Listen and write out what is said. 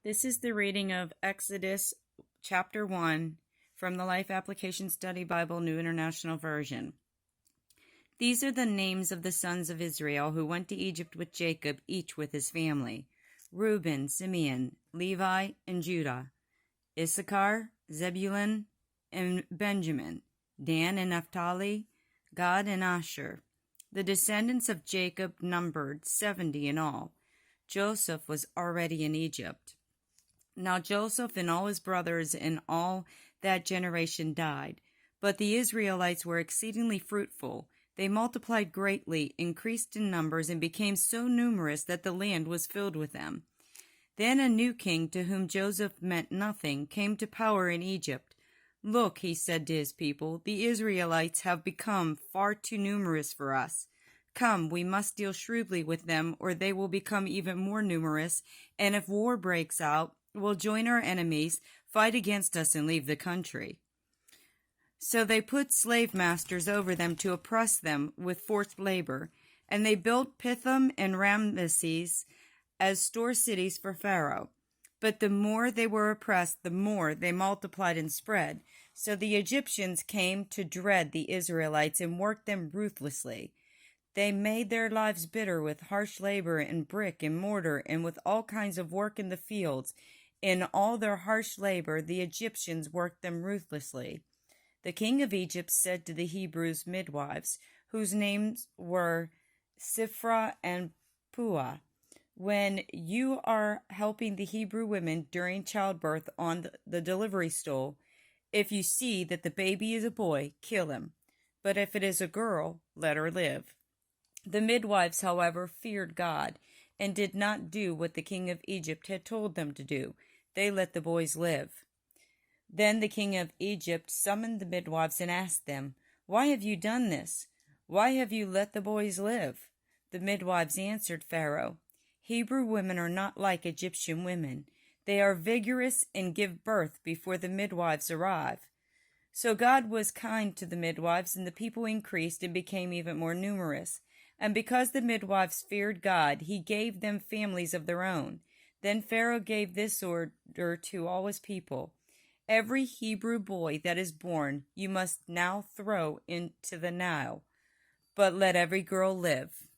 This is the reading of Exodus chapter 1 from the Life Application Study Bible, New International Version. These are the names of the sons of Israel who went to Egypt with Jacob, each with his family: Reuben, Simeon, Levi, and Judah; Issachar, Zebulun, and Benjamin; Dan and Naphtali; Gad and Asher. The descendants of Jacob numbered 70 in all. Joseph was already in Egypt. Now Joseph and all his brothers and all that generation died, but the Israelites were exceedingly fruitful. They multiplied greatly, increased in numbers, and became so numerous that the land was filled with them. Then a new king, to whom Joseph meant nothing, came to power in Egypt. "Look," he said to his people, "the Israelites have become far too numerous for us. Come, we must deal shrewdly with them, or they will become even more numerous, and if war breaks out, will join our enemies, fight against us, and leave the country." So they put slave masters over them to oppress them with forced labor, and they built Pithom and Ramesses as store cities for Pharaoh. But the more they were oppressed, the more they multiplied and spread. So the Egyptians came to dread the Israelites and worked them ruthlessly. They made their lives bitter with harsh labor and brick and mortar and with all kinds of work in the fields. In all their harsh labor, the Egyptians worked them ruthlessly. The king of Egypt said to the Hebrews' midwives, whose names were Shiphrah and Puah, "When you are helping the Hebrew women during childbirth on the delivery stool, if you see that the baby is a boy, kill him. But if it is a girl, let her live." The midwives, however, feared God and did not do what the king of Egypt had told them to do. They let the boys live. Then the king of Egypt summoned the midwives and asked them, "Why have you done this? Why have you let the boys live?" The midwives answered Pharaoh, "Hebrew women are not like Egyptian women. They are vigorous and give birth before the midwives arrive." So God was kind to the midwives, and the people increased and became even more numerous. And because the midwives feared God, he gave them families of their own. Then Pharaoh gave this order to all his people: "Every Hebrew boy that is born you must now throw into the Nile, but let every girl live."